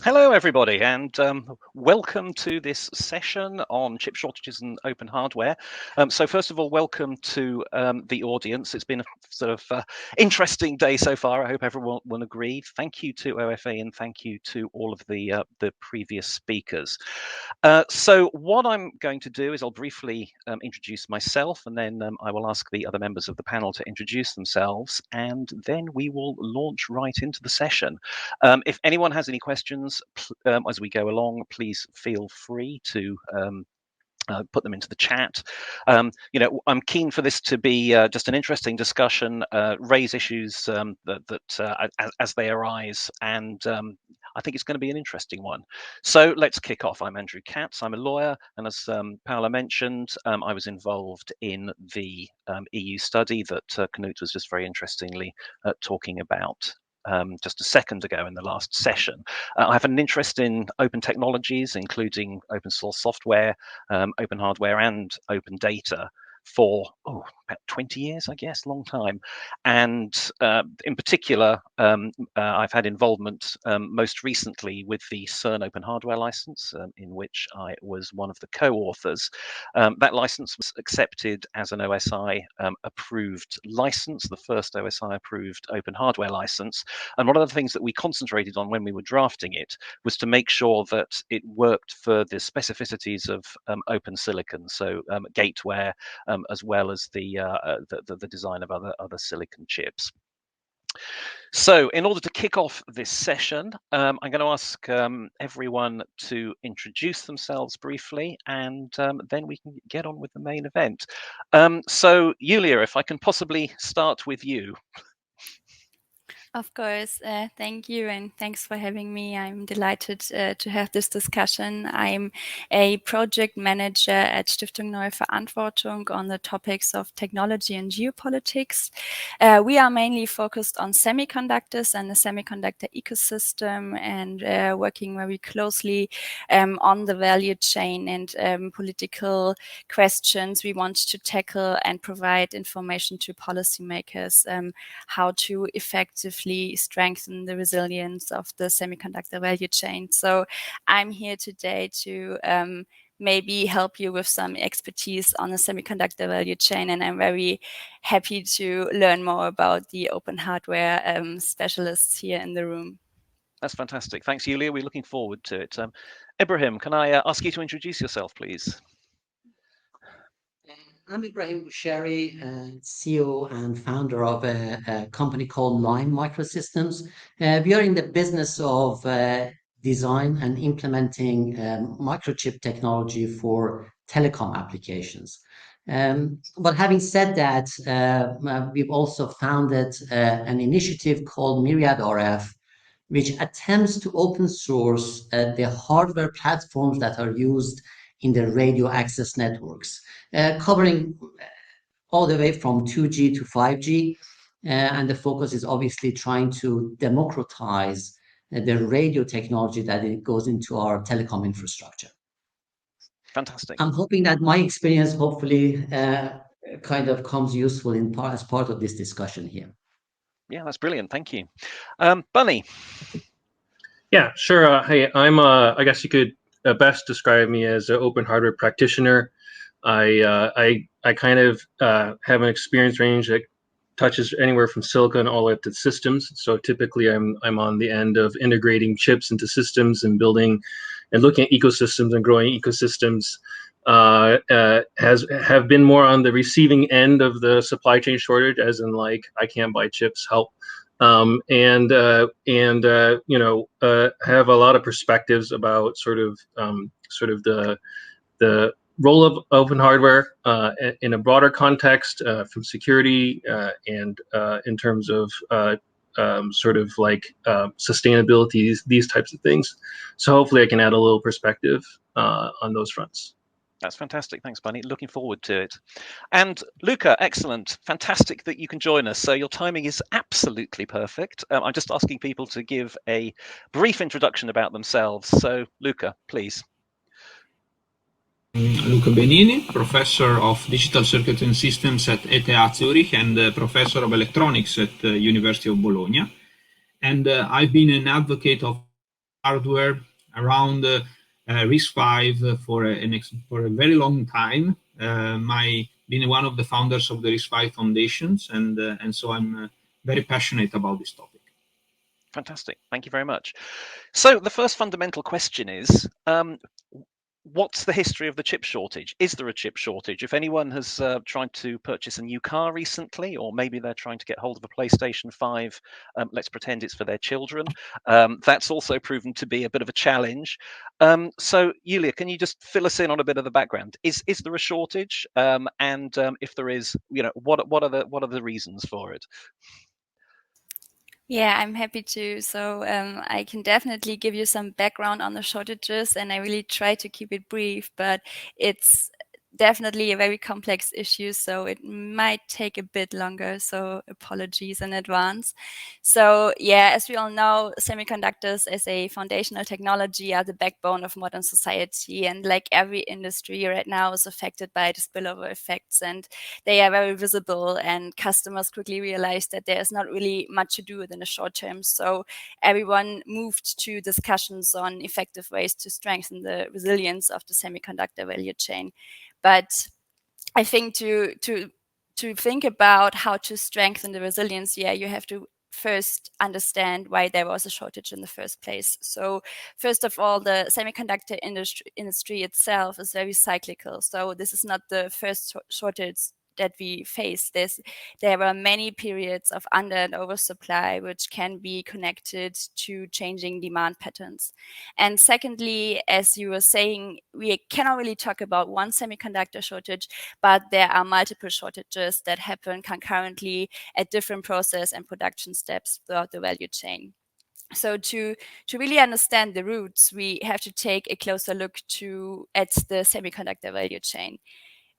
Hello, everybody, and welcome to this session on chip shortages and open hardware. So first of all, welcome to the audience. It's been a sort of interesting day so far. I hope everyone will agree. Thank you to OFA and thank you to all of the previous speakers. So what I'm going to do is I'll briefly introduce myself, and then I will ask the other members of the panel to introduce themselves, and then we will launch right into the session. If anyone has any questions as we go along, please feel free to put them into the chat. I'm keen for this to be just an interesting discussion, raise issues as they arise, and I think it's going to be an interesting one. So let's kick off. I'm Andrew Katz. I'm a lawyer, and as Paola mentioned, I was involved in the EU study that Knut was just very interestingly talking about just a second ago in the last session. I have an interest in open technologies, including open source software, open hardware, and open data for about 20 years, I guess, long time. And in particular, I've had involvement most recently with the CERN open hardware license, in which I was one of the co-authors. That license was accepted as an OSI approved license, the first OSI approved open hardware license. And one of the things that we concentrated on when we were drafting it was to make sure that it worked for the specificities of open silicon, so gateware, as well as the design of other silicon chips. So in order to kick off this session, I'm going to ask everyone to introduce themselves briefly, and then we can get on with the main event. So Yulia, if I can possibly start with you. Of course, thank you, and thanks for having me. I'm delighted to have this discussion. I'm a project manager at Stiftung Neue Verantwortung on the topics of technology and geopolitics. We are mainly focused on semiconductors and the semiconductor ecosystem, and working very closely on the value chain and political questions we want to tackle and provide information to policymakers how to effectively strengthen the resilience of the semiconductor value chain. So I'm here today to maybe help you with some expertise on the semiconductor value chain, and I'm very happy to learn more about the open hardware specialists here in the room. That's fantastic. Thanks, Yulia. We're looking forward to it. Ibrahim, can I ask you to introduce yourself, please? I'm Ibrahim Bushari, CEO and founder of a company called Lime Microsystems. We are in the business of design and implementing microchip technology for telecom applications. But having said that, we've also founded an initiative called Myriad RF, which attempts to open source the hardware platforms that are used in the radio access networks, covering all the way from 2G to 5G. And the focus is obviously trying to democratize the radio technology that it goes into our telecom infrastructure. Fantastic. I'm hoping that my experience hopefully kind of comes useful as part of this discussion here. Yeah, that's brilliant. Thank you. Bunny. Yeah, sure. Hey, I'm I guess you could best describe me as an open hardware practitioner. I kind of have an experience range that touches anywhere from silicon all the way up to systems. So typically I'm on the end of integrating chips into systems and building and looking at ecosystems and growing ecosystems. Have been more on the receiving end of the supply chain shortage, as in like I can't buy chips, help. Have a lot of perspectives about sort of the role of open hardware in a broader context, from security and in terms of sustainability, these types of things. So hopefully I can add a little perspective on those fronts. That's fantastic. Thanks, Bunny. Looking forward to it. And Luca, excellent. Fantastic that you can join us. So your timing is absolutely perfect. I'm just asking people to give a brief introduction about themselves. So Luca, please. Luca Benini, Professor of Digital Circuits and Systems at ETH Zurich and Professor of Electronics at the University of Bologna. And I've been an advocate of hardware around RISC-V for a very long time. Being one of the founders of the RISC-V Foundations, and so I'm very passionate about this topic. Fantastic. Thank you very much. So the first fundamental question is, what's the history of the chip shortage? Is there a chip shortage? If anyone has tried to purchase a new car recently, or maybe they're trying to get hold of a PlayStation 5, let's pretend it's for their children, that's also proven to be a bit of a challenge. So Yulia, can you just fill us in on a bit of the background? Is there a shortage? And if there is, what are the reasons for it? Yeah, I'm happy to. So I can definitely give you some background on the shortages, and I really try to keep it brief, but it's definitely a very complex issue, so it might take a bit longer, so apologies in advance. So yeah, as we all know, semiconductors as a foundational technology are the backbone of modern society, and like every industry right now is affected by the spillover effects, and they are very visible, and customers quickly realized that there's not really much to do within the short term. So everyone moved to discussions on effective ways to strengthen the resilience of the semiconductor value chain. But I think to think about how to strengthen the resilience, yeah, you have to first understand why there was a shortage in the first place. So first of all, the semiconductor industry itself is very cyclical. So this is not the first shortage that we face. There were many periods of under and oversupply, which can be connected to changing demand patterns. And secondly, as you were saying, we cannot really talk about one semiconductor shortage, but there are multiple shortages that happen concurrently at different process and production steps throughout the value chain. So to really understand the roots, we have to take a closer look at the semiconductor value chain.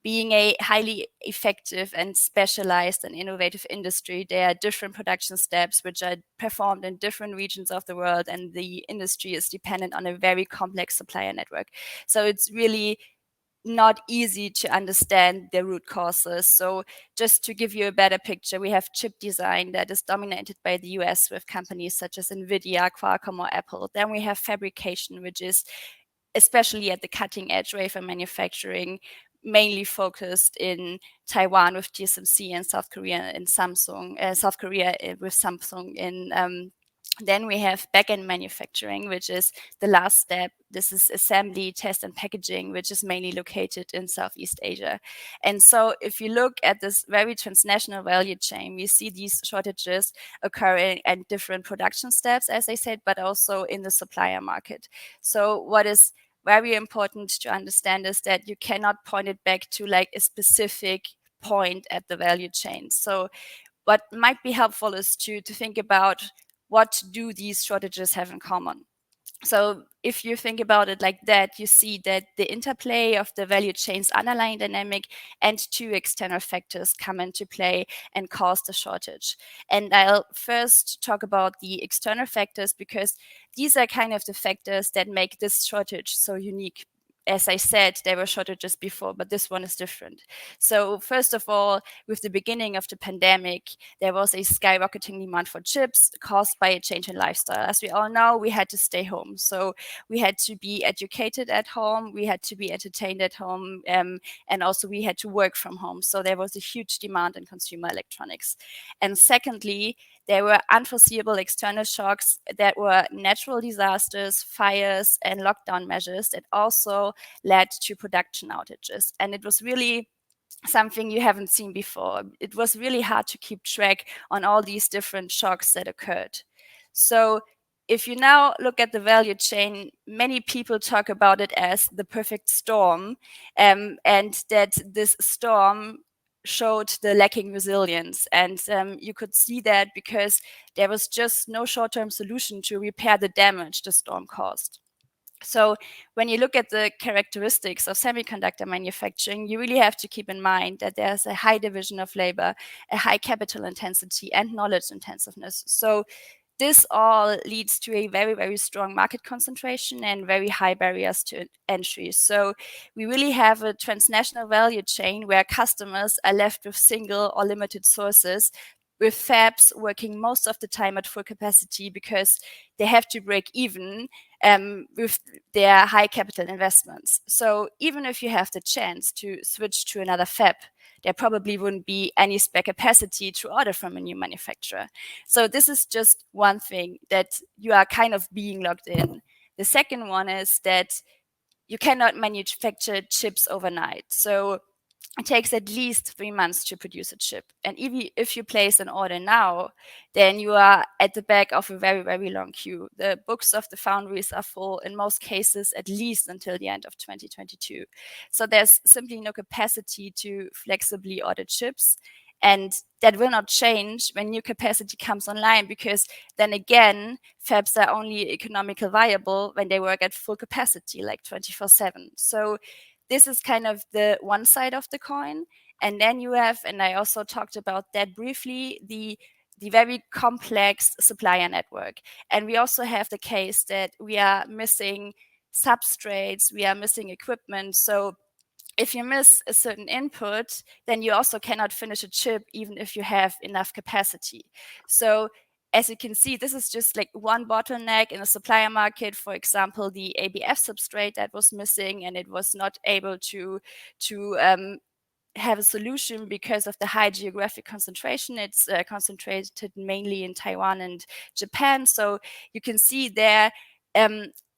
Being a highly effective and specialized and innovative industry, there are different production steps which are performed in different regions of the world, and the industry is dependent on a very complex supplier network. So it's really not easy to understand the root causes. So just to give you a better picture, we have chip design that is dominated by the US with companies such as NVIDIA, Qualcomm, or Apple. Then we have fabrication, which is especially at the cutting edge wafer manufacturing, mainly focused in Taiwan with TSMC and South Korea with Samsung. Then we have back-end manufacturing, which is the last step. This is assembly, test, and packaging, which is mainly located in Southeast Asia. And so if you look at this very transnational value chain, we see these shortages occurring at different production steps, as I said, but also in the supplier market. So what is very important to understand is that you cannot point it back to like a specific point at the value chain. So what might be helpful is to think about what do these shortages have in common. So if you think about it like that, you see that the interplay of the value chain's underlying dynamic and two external factors come into play and cause the shortage. And I'll first talk about the external factors because these are kind of the factors that make this shortage so unique. As I said, there were shortages before, but this one is different. So first of all, with the beginning of the pandemic, there was a skyrocketing demand for chips caused by a change in lifestyle. As we all know, we had to stay home. So we had to be educated at home, we had to be entertained at home, and also we had to work from home. So there was a huge demand in consumer electronics. And secondly, there were unforeseeable external shocks that were natural disasters, fires, and lockdown measures that also led to production outages. And it was really something you haven't seen before. It was really hard to keep track on all these different shocks that occurred. So if you now look at the value chain, many people talk about it as the perfect storm, and that this storm showed the lacking resilience. And you could see that because there was just no short-term solution to repair the damage the storm caused. So when you look at the characteristics of semiconductor manufacturing, you really have to keep in mind that there's a high division of labor, a high capital intensity, and knowledge intensiveness. So this all leads to a very, very strong market concentration and very high barriers to entry. So we really have a transnational value chain where customers are left with single or limited sources with fabs working most of the time at full capacity because they have to break even with their high capital investments. So even if you have the chance to switch to another fab, there probably wouldn't be any spare capacity to order from a new manufacturer. So this is just one thing, that you are kind of being locked in. The second one is that you cannot manufacture chips overnight. So it takes at least 3 months to produce a chip. And even if you place an order now, then you are at the back of a very, very long queue. The books of the foundries are full, in most cases, at least until the end of 2022. So there's simply no capacity to flexibly order chips. And that will not change when new capacity comes online, because then again, fabs are only economically viable when they work at full capacity, like 24/7. So this is kind of the one side of the coin. And then you have, and I also talked about that briefly, the very complex supplier network. And we also have the case that we are missing substrates, we are missing equipment. So if you miss a certain input, then you also cannot finish a chip, even if you have enough capacity. So as you can see, this is just like one bottleneck in the supplier market. For example, the ABF substrate that was missing, and it was not able to have a solution because of the high geographic concentration. It's concentrated mainly in Taiwan and Japan. So you can see there,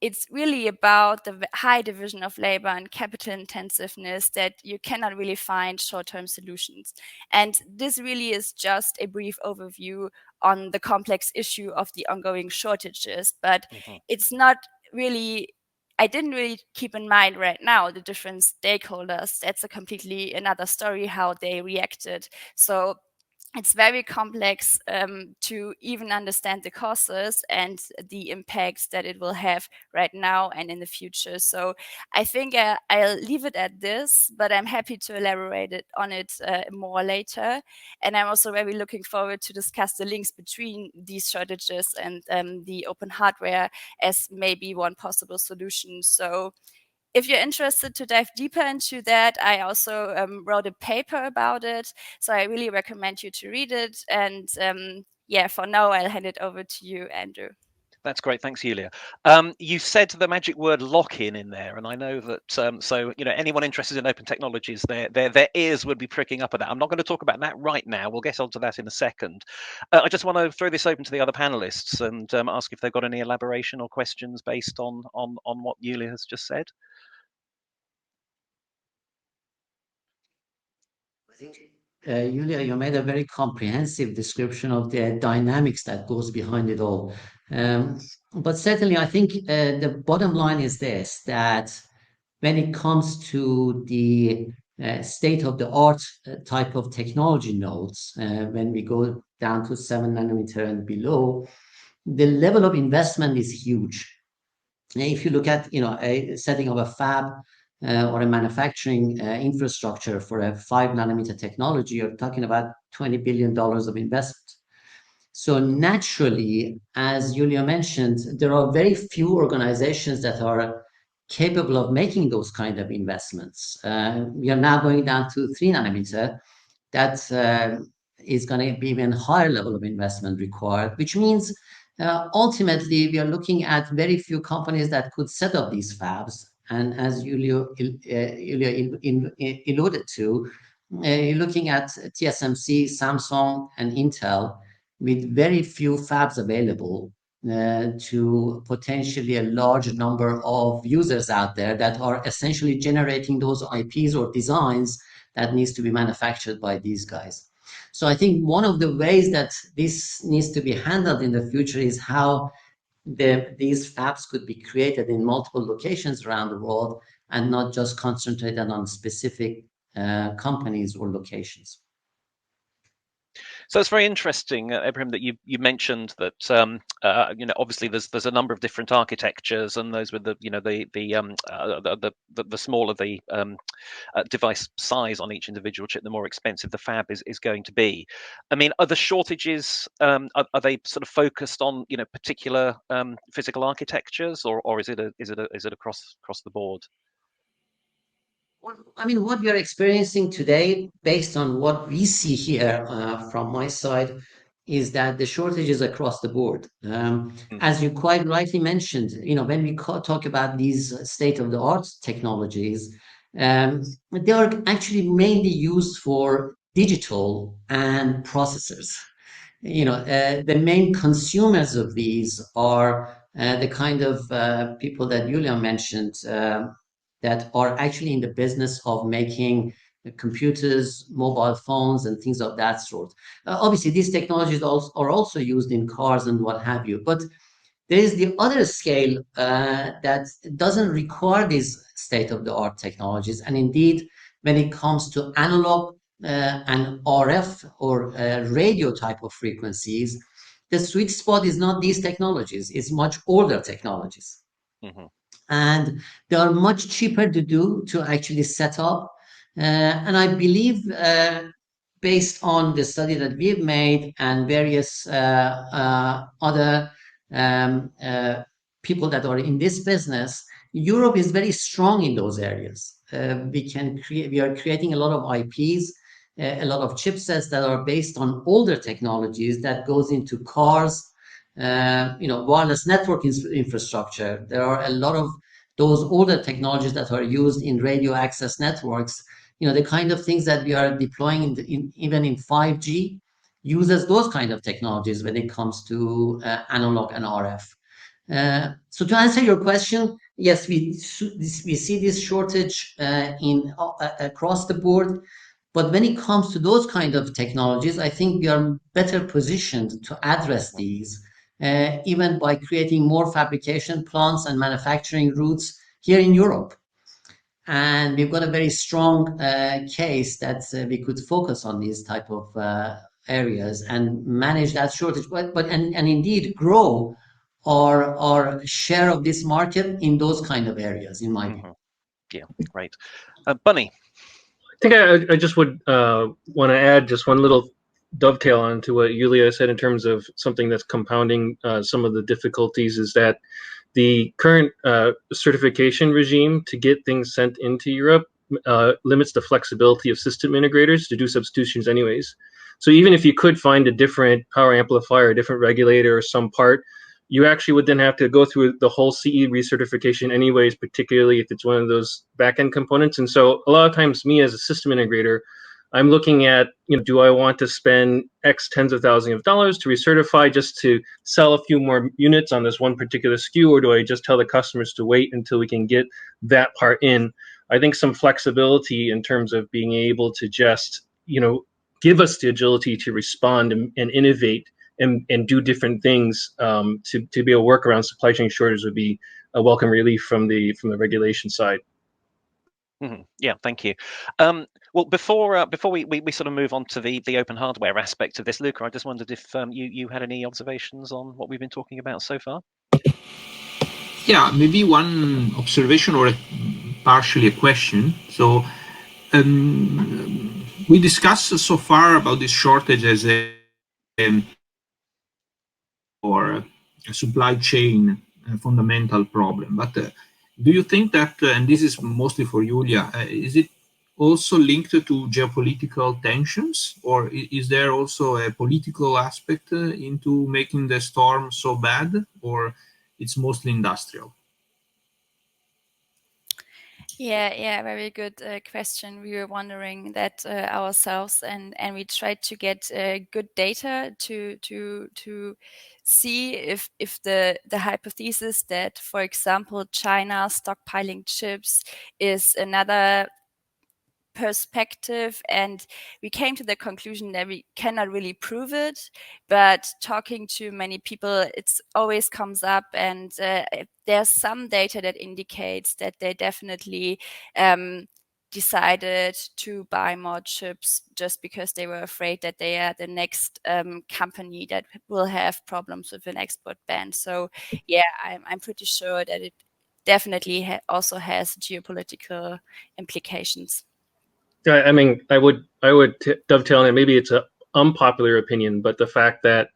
it's really about the high division of labor and capital intensiveness that you cannot really find short-term solutions. And this really is just a brief overview on the complex issue of the ongoing shortages, but it's not really, I didn't really keep in mind right now the different stakeholders. That's a completely another story, how they reacted. So it's very complex to even understand the causes and the impacts that it will have right now and in the future. So I think I'll leave it at this, but I'm happy to elaborate on it more later. And I'm also very looking forward to discuss the links between these shortages and the open hardware as maybe one possible solution. So if you're interested to dive deeper into that, I also wrote a paper about it. So I really recommend you to read it. And yeah, for now, I'll hand it over to you, Andrew. That's great. Thanks, Julia. You said the magic word lock-in in there, and I know that. So anyone interested in open technologies, their ears would be pricking up at that. I'm not going to talk about that right now. We'll get onto that in a second. I just want to throw this open to the other panelists and ask if they've got any elaboration or questions based on what Julia has just said. I think, Julia, you made a very comprehensive description of the dynamics that goes behind it all. But certainly, I think the bottom line is this, that when it comes to the state of the art type of technology nodes, when we go down to 7 nanometer and below, the level of investment is huge. If you look at a setting of a fab or a manufacturing infrastructure for a 5 nanometer technology, you're talking about $20 billion of investment. So naturally, as Julia mentioned, there are very few organizations that are capable of making those kind of investments. We are now going down to 3 nanometer. That is going to be even higher level of investment required, which means ultimately we are looking at very few companies that could set up these fabs. And as Julia alluded to, you're looking at TSMC, Samsung, and Intel with very few fabs available to potentially a large number of users out there that are essentially generating those IPs or designs that needs to be manufactured by these guys. So I think one of the ways that this needs to be handled in the future is how these fabs could be created in multiple locations around the world and not just concentrated on specific companies or locations. So it's very interesting, Ibrahim, that you mentioned that obviously there's a number of different architectures, and those with the smaller the device size on each individual chip, the more expensive the fab is going to be. I mean, are the shortages are they sort of focused on particular physical architectures, or is it across the board? Well, I mean, what we are experiencing today, based on what we see here from my side, is that the shortage is across the board. As you quite rightly mentioned, when we talk about these state-of-the-art technologies, they are actually mainly used for digital and processors. The main consumers of these are the kind of people that Julia mentioned, that are actually in the business of making computers, mobile phones, and things of that sort. Obviously, these technologies are also used in cars and what have you. But there is the other scale that doesn't require these state-of-the-art technologies. And indeed, when it comes to analog and RF or radio type of frequencies, the sweet spot is not these technologies, it's much older technologies. Mm-hmm. And they are much cheaper to do, to actually set up. And I believe, based on the study that we've made and various other people that are in this business, Europe is very strong in those areas. We are creating a lot of IPs, a lot of chipsets that are based on older technologies that goes into cars, wireless network infrastructure. There are a lot of those older technologies that are used in radio access networks. The kind of things that we are deploying even in 5G uses those kind of technologies when it comes to analog and RF. So to answer your question, yes, we see this shortage across the board. But when it comes to those kind of technologies, I think we are better positioned to address these, even by creating more fabrication plants and manufacturing routes here in Europe. And we've got a very strong case that we could focus on these type of areas and manage that shortage, and indeed grow our share of this market in those kind of areas, in my view. Yeah, great. Bunny. I think I just would want to add just one little dovetail onto what Yulia said in terms of something that's compounding some of the difficulties, is that the current certification regime to get things sent into Europe limits the flexibility of system integrators to do substitutions anyways. So even if you could find a different power amplifier, a different regulator, or some part, you actually would then have to go through the whole CE recertification anyways, particularly if it's one of those back-end components. And so a lot of times, me as a system integrator, I'm looking at, do I want to spend X tens of thousands of dollars to recertify just to sell a few more units on this one particular SKU, or do I just tell the customers to wait until we can get that part in? I think some flexibility in terms of being able to just, give us the agility to respond and innovate and do different things to be able to work around supply chain shortages would be a welcome relief from the regulation side. Mm-hmm. Yeah, thank you. Well, before we sort of move on to the open hardware aspect of this, Luca, I just wondered if you had any observations on what we've been talking about so far. Yeah, maybe one observation or partially a question. So we discussed so far about this shortage as a supply chain fundamental problem. But do you think that, and this is mostly for Julia, is it also linked to geopolitical tensions, or is there also a political aspect into making the storm so bad, or it's mostly industrial? Yeah, very good question. We were wondering that ourselves, and we tried to get good data to see if the hypothesis that, for example, China stockpiling chips is another perspective, and we came to the conclusion that we cannot really prove it, but talking to many people, it's always comes up, and there's some data that indicates that they definitely decided to buy more chips just because they were afraid that they are the next company that will have problems with an export ban. So yeah, I'm pretty sure that it definitely also has geopolitical implications. I mean, I would dovetail on it. Maybe it's an unpopular opinion, but the fact that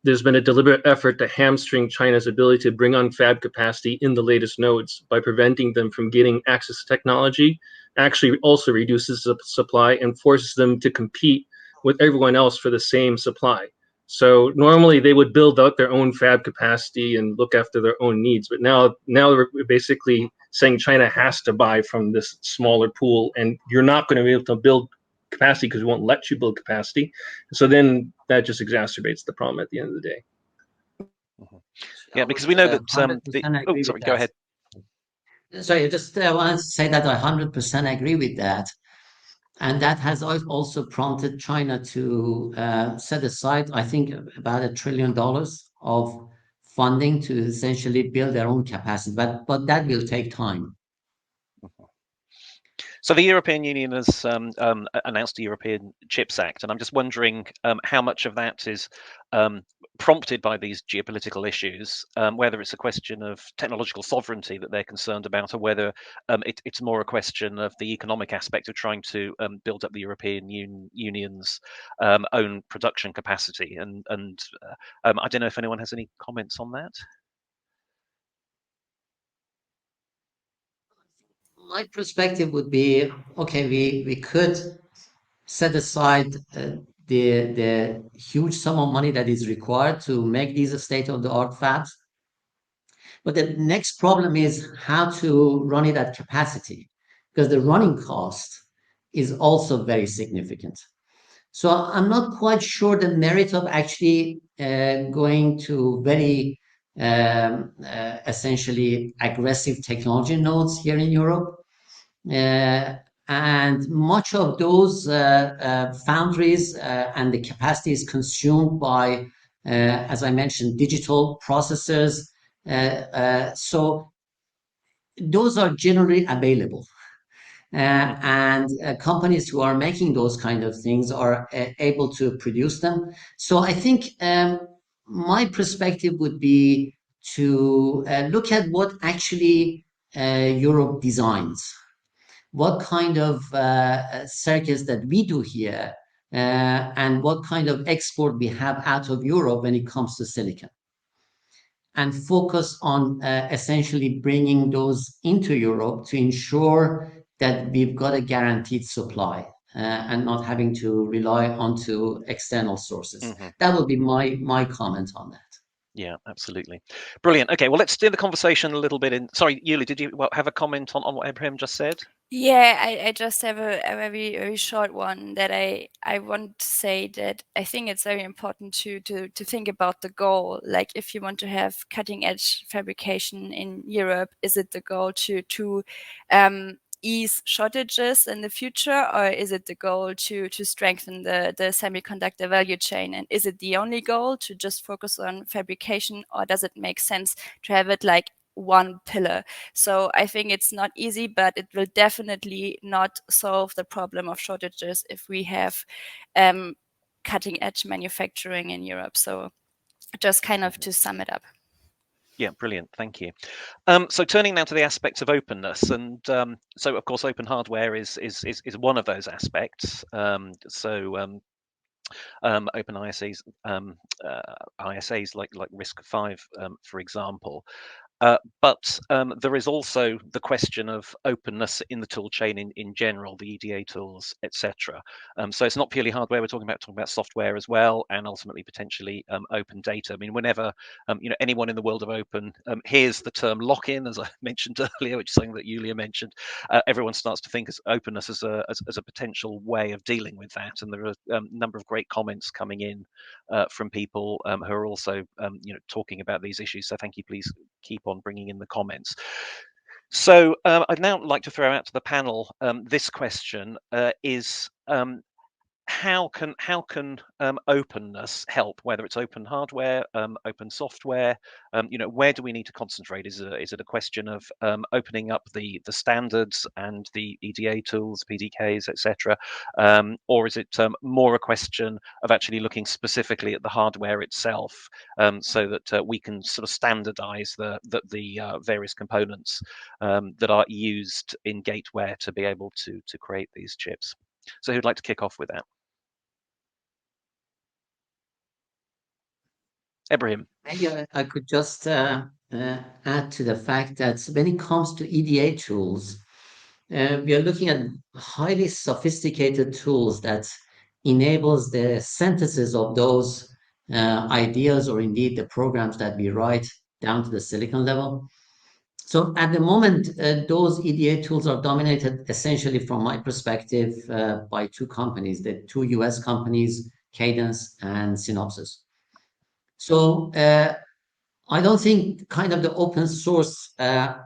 there's been a deliberate effort to hamstring China's ability to bring on fab capacity in the latest nodes by preventing them from getting access to technology. Actually also reduces the supply and forces them to compete with everyone else for the same supply. So normally they would build out their own fab capacity and look after their own needs, but now we're basically saying China has to buy from this smaller pool, and you're not going to be able to build capacity because we won't let you build capacity. So then that just exacerbates the problem at the end of the day. Yeah, because we know that. Sorry, go ahead. Sorry, I just wanted to say that I 100% agree with that. And that has also prompted China to set aside, I think, about $1 trillion of funding to essentially build their own capacity. But that will take time. So the European Union has announced the European Chips Act, and I'm just wondering how much of that is prompted by these geopolitical issues, whether it's a question of technological sovereignty that they're concerned about, or whether it's more a question of the economic aspect of trying to build up the European Union's own production capacity. And I don't know if anyone has any comments on that. My perspective would be, okay, we could set aside the huge sum of money that is required to make these state-of-the-art fabs. But the next problem is how to run it at capacity, because the running cost is also very significant. So I'm not quite sure the merit of actually going to very essentially aggressive technology nodes here in Europe. And much of those foundries and the capacity is consumed by, as I mentioned, digital processors. So those are generally available. And companies who are making those kind of things are able to produce them. So I think my perspective would be to look at what actually Europe designs. What kind of circuits that we do here, and what kind of export we have out of Europe when it comes to silicon, and focus on essentially bringing those into Europe to ensure that we've got a guaranteed supply and not having to rely onto external sources. That would be my comment on that. Yeah, absolutely. Brilliant. Okay, well, let's steer the conversation a little bit in. Sorry, Yuli, did you have a comment on what Abraham just said? Yeah, I just have a very, very short one that I want to say that I think it's very important to think about the goal. Like, if you want to have cutting edge fabrication in Europe, is it the goal to ease shortages in the future, or is it the goal to strengthen the semiconductor value chain? And is it the only goal to just focus on fabrication, or does it make sense to have it like one pillar? So I think it's not easy, but it will definitely not solve the problem of shortages if we have cutting edge manufacturing in Europe. So just kind of to sum it up. Yeah, brilliant. Thank you. So turning now to the aspects of openness, and so of course, open hardware is one of those aspects. Open ISAs, ISAs like RISC-V, for example. But there is also the question of openness in the tool chain in general, the EDA tools, etc. So it's not purely hardware. We're talking about software as well, and ultimately potentially open data. I mean, whenever anyone in the world of open hears the term lock-in, as I mentioned earlier, which is something that Yulia mentioned, everyone starts to think of openness as a potential way of dealing with that. And there are a number of great comments coming in from people who are also talking about these issues. So thank you. Please keep on bringing in the comments. So I'd now like to throw out to the panel this question: is how can openness help, whether it's open hardware, open software? Where do we need to concentrate? Is it a question of opening up the standards and the EDA tools, PDKs, etc., or is it more a question of actually looking specifically at the hardware itself, so that we can sort of standardize the various components that are used in gateware to be able to create these chips? So who'd like to kick off with that? Ibrahim. Maybe I could just add to the fact that when it comes to EDA tools, we are looking at highly sophisticated tools that enables the synthesis of those ideas or indeed the programs that we write down to the silicon level. So at the moment, those EDA tools are dominated essentially, from my perspective, by two companies, the two US companies, Cadence and Synopsys. So I don't think kind of the open source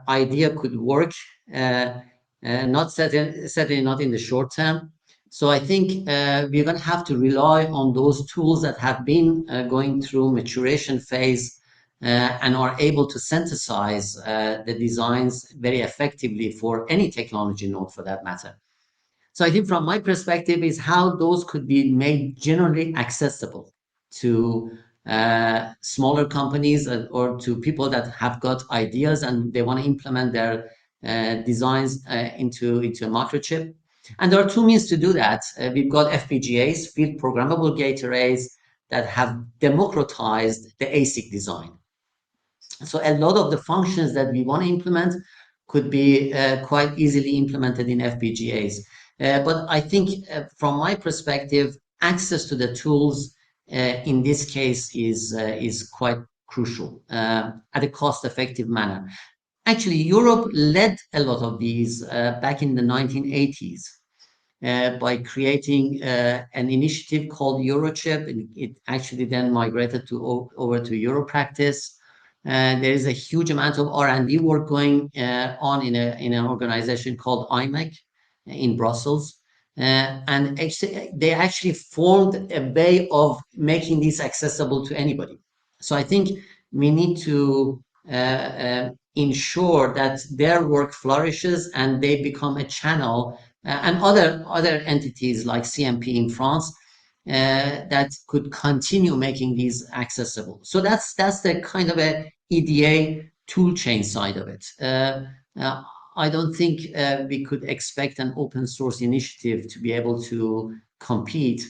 idea could work, certainly not in the short term. So I think we're going to have to rely on those tools that have been going through maturation phase and are able to synthesize the designs very effectively for any technology node for that matter. So I think from my perspective is how those could be made generally accessible to smaller companies or to people that have got ideas and they want to implement their designs into a microchip. And there are two means to do that. We've got FPGAs, field programmable gate arrays, that have democratized the ASIC design. So a lot of the functions that we want to implement could be quite easily implemented in FPGAs. But I think from my perspective, access to the tools in this case is quite crucial at a cost-effective manner. Actually, Europe led a lot of these back in the 1980s by creating an initiative called Eurochip. And it actually then migrated over to Europractice. There is a huge amount of R&D work going on in an organization called IMEC in Brussels. And they actually formed a way of making this accessible to anybody. So I think we need to ensure that their work flourishes and they become a channel, and other entities like CMP in France that could continue making these accessible. So that's the kind of a EDA tool chain side of it. I don't think we could expect an open source initiative to be able to compete,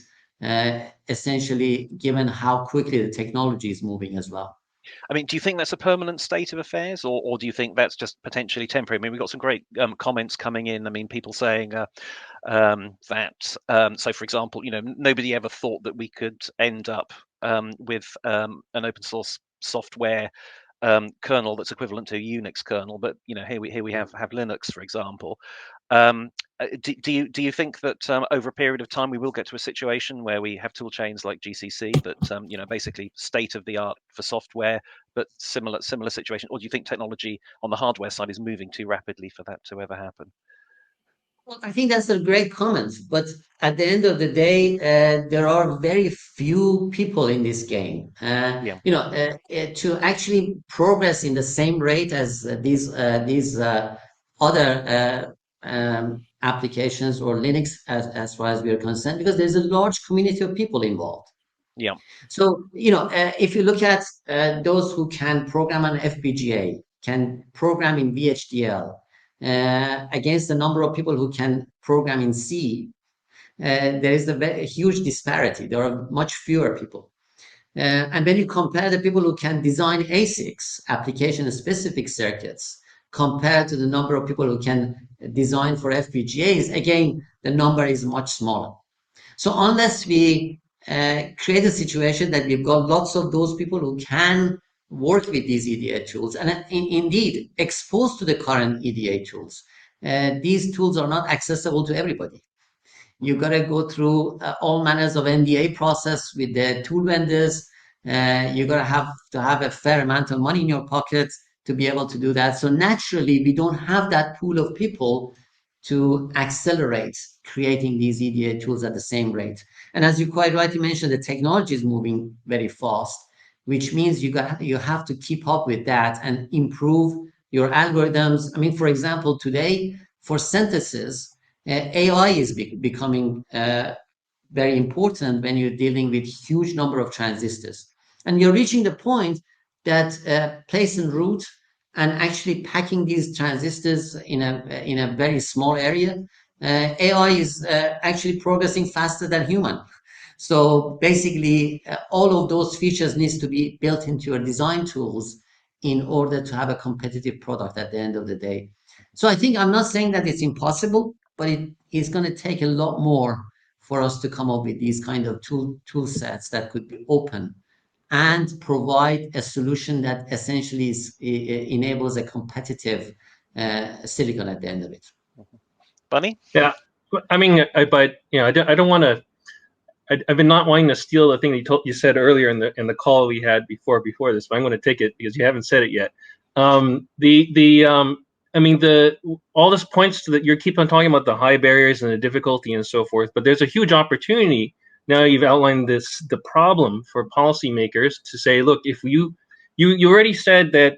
essentially, given how quickly the technology is moving as well. I mean, do you think that's a permanent state of affairs, or do you think that's just potentially temporary? I mean, we've got some great comments coming in. I mean, people saying so for example, nobody ever thought that we could end up with an open source software kernel that's equivalent to a Unix kernel, but here we have Linux, for example. Do you think that over a period of time we will get to a situation where we have tool chains like GCC that basically state of the art for software, but similar situation, or do you think technology on the hardware side is moving too rapidly for that to ever happen? Well, I think that's a great comment, but at the end of the day, there are very few people in this game. To actually progress in the same rate as these other applications or Linux, as far as we are concerned, because there's a large community of people involved. Yeah. So if you look at those who can program an FPGA, can program in VHDL. Against the number of people who can program in C, there is a huge disparity. There are much fewer people. And when you compare the people who can design ASICs, application-specific circuits, compared to the number of people who can design for FPGAs, again, the number is much smaller. So unless we create a situation that we've got lots of those people who can work with these EDA tools and indeed exposed to the current EDA tools. These tools are not accessible to everybody. You've got to go through all manners of NDA process with the tool vendors. You're going to have a fair amount of money in your pocket to be able to do that. So naturally, we don't have that pool of people to accelerate creating these EDA tools at the same rate. And as you quite rightly mentioned, the technology is moving very fast, which means you have to keep up with that and improve your algorithms. I mean, for example, today for synthesis, AI is becoming very important when you're dealing with huge number of transistors. And you're reaching the point that place and route and actually packing these transistors in a very small area, AI is actually progressing faster than human. So basically, all of those features needs to be built into your design tools in order to have a competitive product at the end of the day. So I think I'm not saying that it's impossible, but it is going to take a lot more for us to come up with these kind of tool sets that could be open and provide a solution that essentially enables a competitive silicon at the end of it. Bunny? Yeah, I mean, but I don't want to. I've been not wanting to steal the thing you said earlier in the call we had before this, but I'm going to take it because you haven't said it yet. I mean, all this points to that you keep on talking about the high barriers and the difficulty and so forth, but there's a huge opportunity. Now you've outlined the problem for policymakers to say, look, if you already said that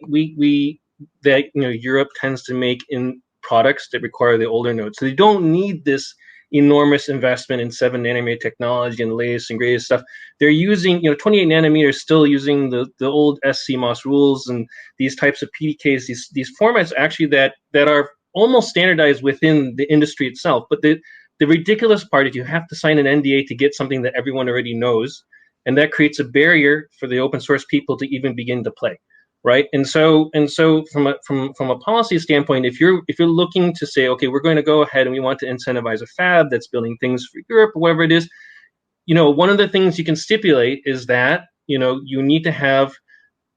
Europe tends to make in products that require the older nodes, so they don't need this enormous investment in 7 nanometer technology and the latest and greatest stuff. They're using, 28 nanometers still using the old SCMOS rules and these types of PDKs, these formats actually that are almost standardized within the industry itself. But the ridiculous part is you have to sign an NDA to get something that everyone already knows, and that creates a barrier for the open source people to even begin to play. Right, and so from a policy standpoint, if you're looking to say, okay, we're going to go ahead and we want to incentivize a fab that's building things for Europe or whatever it is, one of the things you can stipulate is that you need to have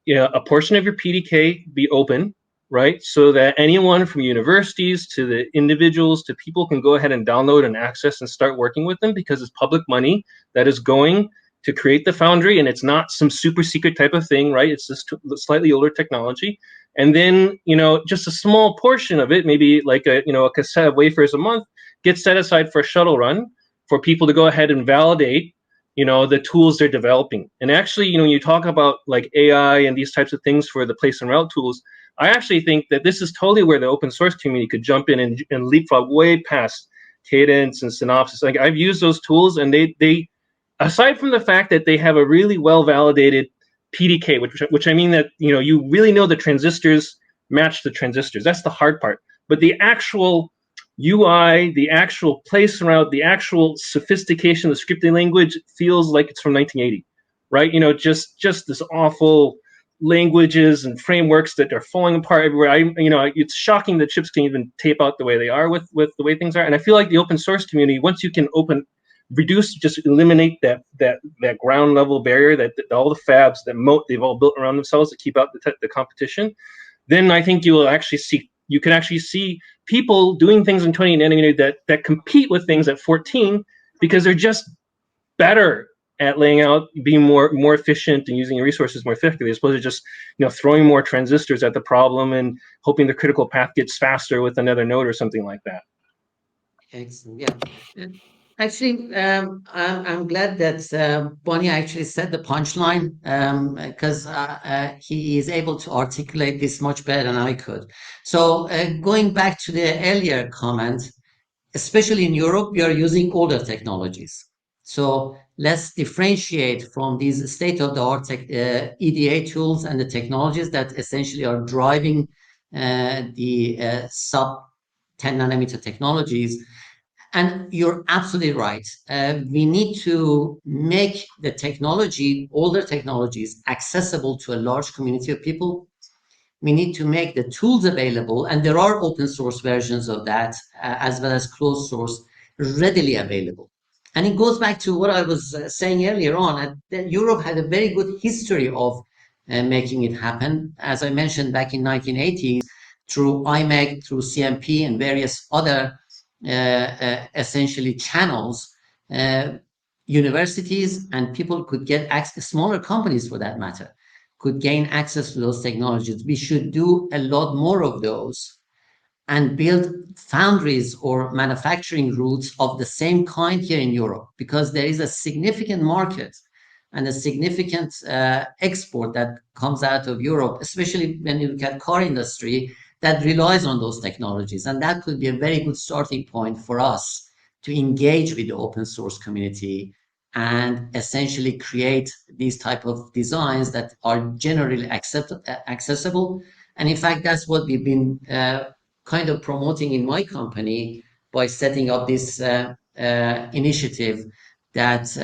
a portion of your PDK be open, right, so that anyone from universities to the individuals to people can go ahead and download and access and start working with them, because it's public money that is going to create the foundry, and it's not some super secret type of thing, right? It's just slightly older technology. And then, just a small portion of it, maybe like a cassette of wafers a month, gets set aside for a shuttle run for people to go ahead and validate, the tools they're developing. And actually, when you talk about like AI and these types of things for the place and route tools, I actually think that this is totally where the open source community could jump in and leapfrog way past Cadence and Synopsys. Like, I've used those tools, and they aside from the fact that they have a really well-validated PDK, which I mean that you really know the transistors match the transistors. That's the hard part. But the actual UI, the actual place route, the actual sophistication of the scripting language feels like it's from 1980, right? Just this awful languages and frameworks that are falling apart everywhere. It's shocking that chips can even tape out the way they are with the way things are. And I feel like the open source community, once you can eliminate that ground level barrier that all the fabs, that moat they've all built around themselves to keep out the competition, then I think you can actually see people doing things in 20 nanometer that compete with things at 14, because they're just better at laying out, being more efficient and using resources more effectively, as opposed to just throwing more transistors at the problem and hoping the critical path gets faster with another node or something like that. Excellent. Yeah. Actually, I'm glad that Bonnie actually said the punchline, because he is able to articulate this much better than I could. So going back to the earlier comment, especially in Europe, we are using older technologies. So let's differentiate from these state-of-the-art EDA tools and the technologies that essentially are driving the sub 10 nanometer technologies. And you're absolutely right. We need to make the technology, older technologies, accessible to a large community of people. We need to make the tools available, and there are open source versions of that, as well as closed source, readily available. And it goes back to what I was saying earlier on, that Europe had a very good history of making it happen. As I mentioned, back in 1980s, through IMEC, through CMP, and various other essentially channels, universities and people could get access, smaller companies for that matter, could gain access to those technologies. We should do a lot more of those and build foundries or manufacturing routes of the same kind here in Europe, because there is a significant market and a significant export that comes out of Europe, especially when you look at car industry, that relies on those technologies. And that could be a very good starting point for us to engage with the open source community and essentially create these type of designs that are generally accessible. And in fact, that's what we've been kind of promoting in my company by setting up this initiative that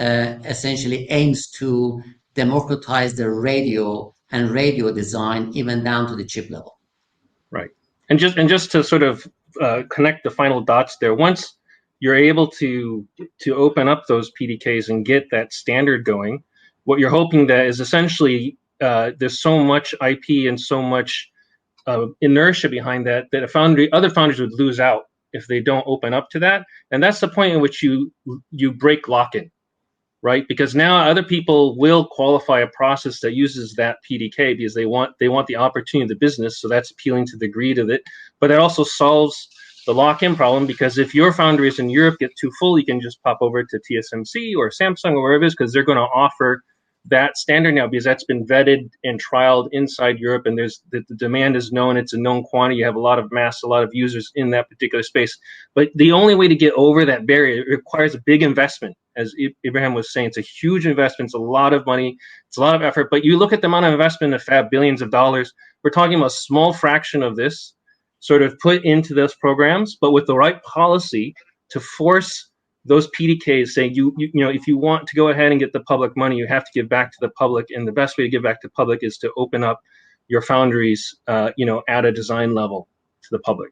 essentially aims to democratize the radio and radio design even down to the chip level. Right. And just to sort of connect the final dots there, once you're able to open up those PDKs and get that standard going, what you're hoping that is essentially there's so much IP and so much inertia behind that other foundries would lose out if they don't open up to that. And that's the point in which you break lock-in, right? Because now other people will qualify a process that uses that PDK because they want the opportunity of the business. So that's appealing to the greed of it. But it also solves the lock-in problem, because if your foundries in Europe get too full, you can just pop over to TSMC or Samsung or wherever it is, because they're going to offer that standard now, because that's been vetted and trialed inside Europe, and the demand is known, it's a known quantity, you have a lot of mass, a lot of users in that particular space. But the only way to get over that barrier, it requires a big investment. As Ibrahim was saying, it's a huge investment, it's a lot of money, it's a lot of effort. But you look at the amount of investment in the fab, billions of dollars, we're talking about a small fraction of this sort of put into those programs, but with the right policy to force those PDKs, saying you know, if you want to go ahead and get the public money, you have to give back to the public, and the best way to give back to the public is to open up your foundries, you know, at a design level to the public.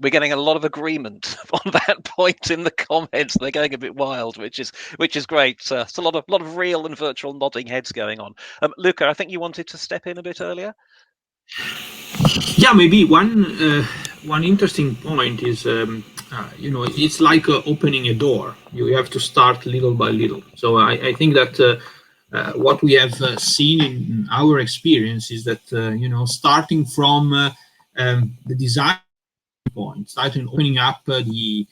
We're getting a lot of agreement on that point in the comments. They're going a bit wild, which is great. It's a lot of real and virtual nodding heads going on. Luca, I think you wanted to step in a bit earlier. Yeah, maybe one interesting point is, you know, it's like opening a door. You have to start little by little. So I think that what we have seen in our experience is that, you know, starting from the design point, starting opening up the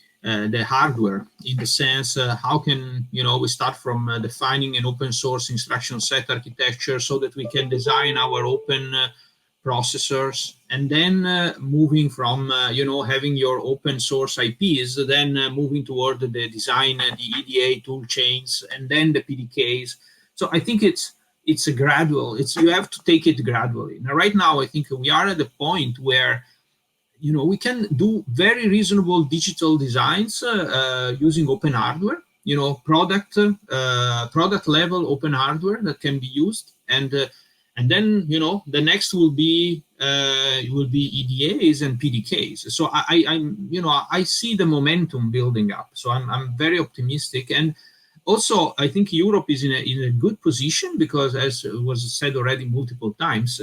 hardware, in the sense how can, you know, we start from defining an open source instruction set architecture so that we can design our open processors, and then moving from you know, having your open source IPs, then moving toward the design, the EDA tool chains, and then the PDKs. So I think it's a gradual. You have to take it gradually. Now, right now, I think we are at the point where, you know, we can do very reasonable digital designs using open hardware. You know, product level open hardware that can be used, and then, you know, the next will be EDAs and PDKs. So I'm you know, I see the momentum building up. So I'm very optimistic. And also, I think Europe is in a good position, because, as was said already multiple times,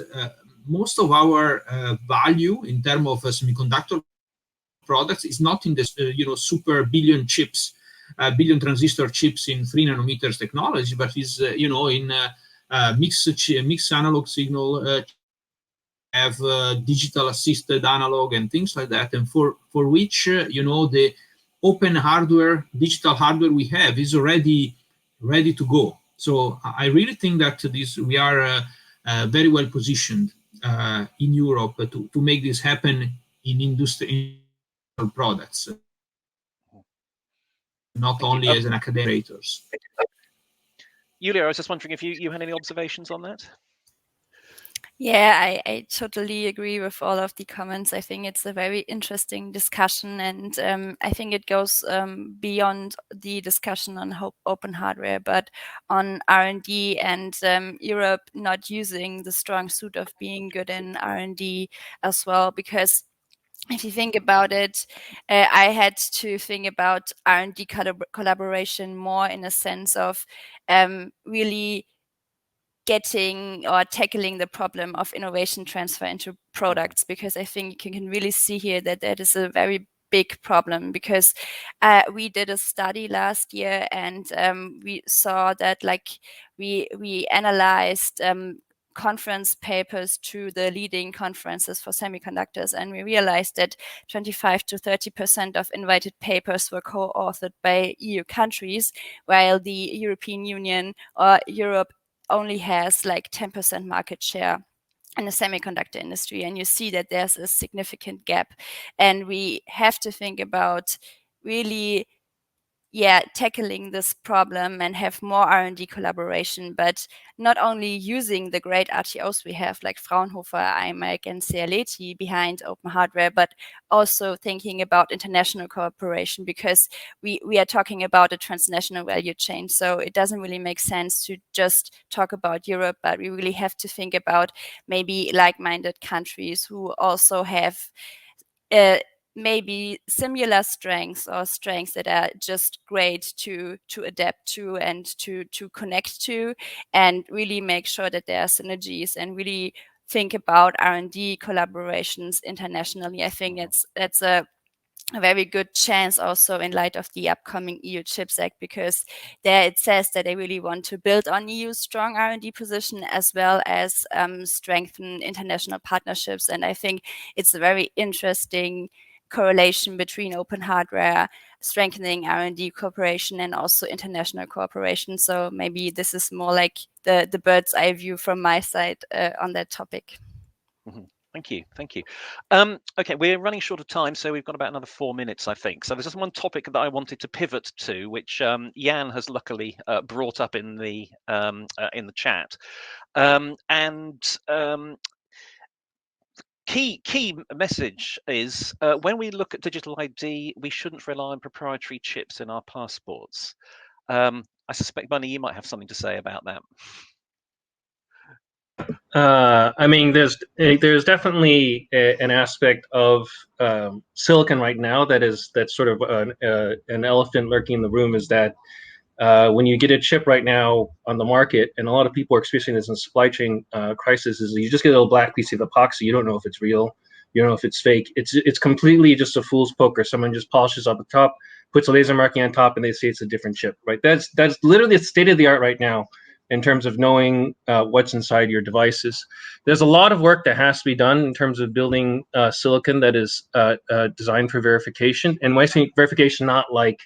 most of our value in terms of semiconductor products is not in this you know, super billion chips, billion transistor chips in 3 nanometers technology, but is you know, in mixed analog signal, have digital assisted analog and things like that, and for which you know, the open hardware, digital hardware we have is already ready to go. So I really think that we are very well positioned in Europe to make this happen in industrial products, not only as an academic. Julia, I was just wondering if you had any observations on that? Yeah, I totally agree with all of the comments. I think it's a very interesting discussion, and I think it goes beyond the discussion on open hardware, but on R&D, and Europe not using the strong suit of being good in R&D as well, because if you think about it, I had to think about R&D collaboration more in a sense of really getting or tackling the problem of innovation transfer into products, because I think you can really see here that that is a very big problem, because we did a study last year, and we saw that, like, we analyzed conference papers to the leading conferences for semiconductors, and we realized that 25 to 30% of invited papers were co-authored by EU countries, while the European Union or Europe only has like 10% market share in the semiconductor industry. And you see that there's a significant gap, and we have to think about really tackling this problem and have more R&D collaboration, but not only using the great RTOs we have like Fraunhofer, IMEC and CLET behind open hardware, but also thinking about international cooperation, because we are talking about a transnational value chain. So it doesn't really make sense to just talk about Europe, but we really have to think about maybe like-minded countries who also have maybe similar strengths or strengths that are just great to adapt to and to connect to, and really make sure that there are synergies and really think about R&D collaborations internationally. I think that's a very good chance also in light of the upcoming EU Chips Act, because there it says that they really want to build on EU's strong R&D position as well as strengthen international partnerships. And I think it's a very interesting correlation between open hardware, strengthening R&D cooperation, and also international cooperation. So maybe this is more like the bird's eye view from my side on that topic. Thank you. Thank you. Okay, we're running short of time, so we've got about another 4 minutes, I think. So there's just one topic that I wanted to pivot to, which Jan has luckily brought up in the chat. Key message is when we look at digital ID, we shouldn't rely on proprietary chips in our passports. I suspect, Bunny, you might have something to say about that. I mean, there's definitely an aspect of silicon right now that's sort of an elephant lurking in the room, is that when you get a chip right now on the market, and a lot of people are experiencing this in supply chain crisis, is you just get a little black piece of epoxy. You don't know if it's real. You don't know if it's fake. It's completely just a fool's poker. Someone just polishes up the top, puts a laser marking on top, and they say it's a different chip, right? That's literally the state of the art right now in terms of knowing what's inside your devices. There's a lot of work that has to be done in terms of building silicon that is designed for verification. And when I say verification, not like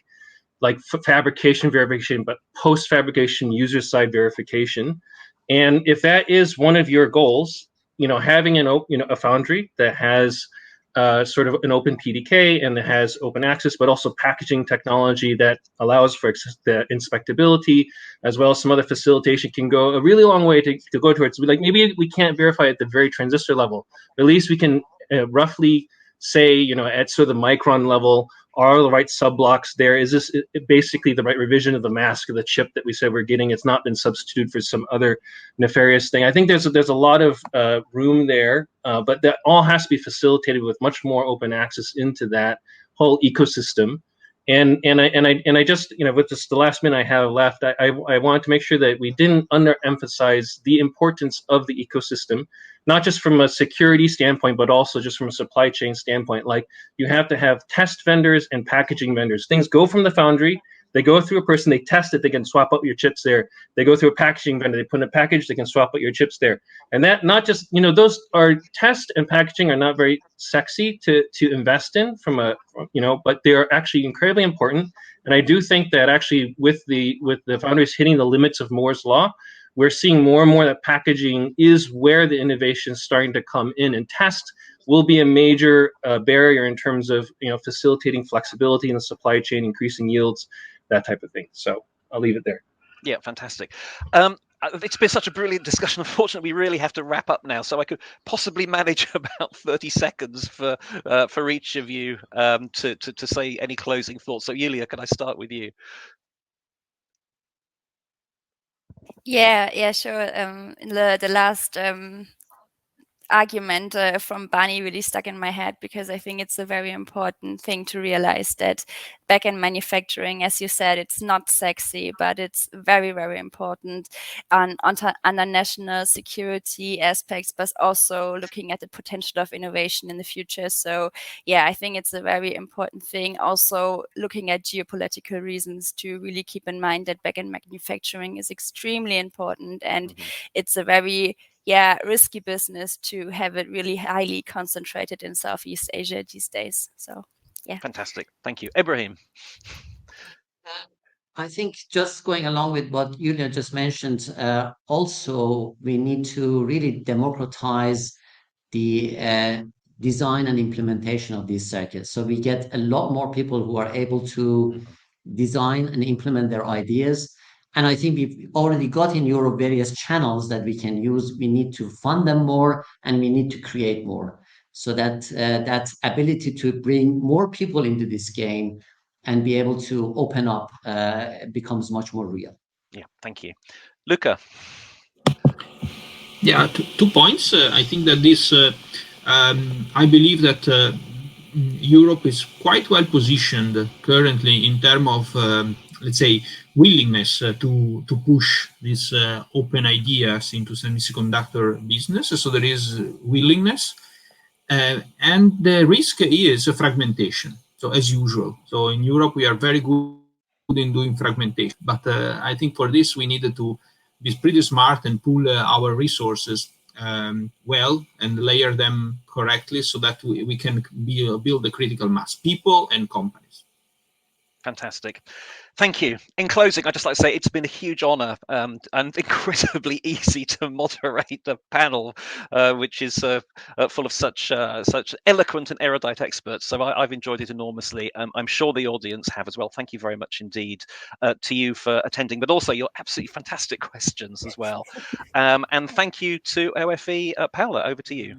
fabrication verification, but post-fabrication user-side verification. And if that is one of your goals, having a foundry that has sort of an open PDK and that has open access, but also packaging technology that allows for the inspectability, as well as some other facilitation, can go a really long way to go towards, like, maybe we can't verify at the very transistor level, but at least we can roughly say, at sort of the micron level, are the right sub-blocks there? Is this basically the right revision of the mask of the chip that we said we're getting? It's not been substituted for some other nefarious thing. I think there's a lot of room there, but that all has to be facilitated with much more open access into that whole ecosystem. And I just, with this, the last minute I have left, I wanted to make sure that we didn't underemphasize the importance of the ecosystem, not just from a security standpoint, but also just from a supply chain standpoint. Like, you have to have test vendors and packaging vendors. Things go from the foundry, they go through a person, they test it, they can swap out your chips there. They go through a packaging vendor, they put in a package, they can swap out your chips there. And that, not just, those are, test and packaging are not very sexy to invest in but they are actually incredibly important. And I do think that actually with the foundries hitting the limits of Moore's law, we're seeing more and more that packaging is where the innovation is starting to come in, and test will be a major barrier in terms of facilitating flexibility in the supply chain, increasing yields, that type of thing. So I'll leave it there. Yeah, fantastic. It's been such a brilliant discussion. Unfortunately, we really have to wrap up now, so I could possibly manage about 30 seconds for each of you to say any closing thoughts. So, Yulia, can I start with you? Yeah, sure. The last argument from Barney really stuck in my head, because I think it's a very important thing to realize that back-end manufacturing, as you said, it's not sexy, but it's very, very important under national security aspects, but also looking at the potential of innovation in the future. So yeah, I think it's a very important thing. Also looking at geopolitical reasons, to really keep in mind that back-end manufacturing is extremely important, and it's a very risky business to have it really highly concentrated in Southeast Asia these days. So, yeah. Fantastic. Thank you. Ibrahim. I think just going along with what Julia just mentioned, also we need to really democratize the design and implementation of these circuits. So we get a lot more people who are able to design and implement their ideas. And I think we've already got in Europe various channels that we can use. We need to fund them more, and we need to create more, so that that ability to bring more people into this game and be able to open up becomes much more real. Yeah, thank you. Luca. Yeah, 2 points. I think that this, I believe that Europe is quite well positioned currently in terms of, let's say, willingness to push these open ideas into semiconductor business. So there is willingness, and the risk is fragmentation. So as usual, so in Europe we are very good in doing fragmentation, but I think for this we needed to be pretty smart and pool our resources well and layer them correctly so that we can build a critical mass, people and companies. Fantastic. Thank you. In closing, I'd just like to say it's been a huge honour and incredibly easy to moderate the panel, which is full of such eloquent and erudite experts. So I've enjoyed it enormously. I'm sure the audience have as well. Thank you very much indeed to you for attending, but also your absolutely fantastic questions as well. And thank you to OFE. Paola, over to you.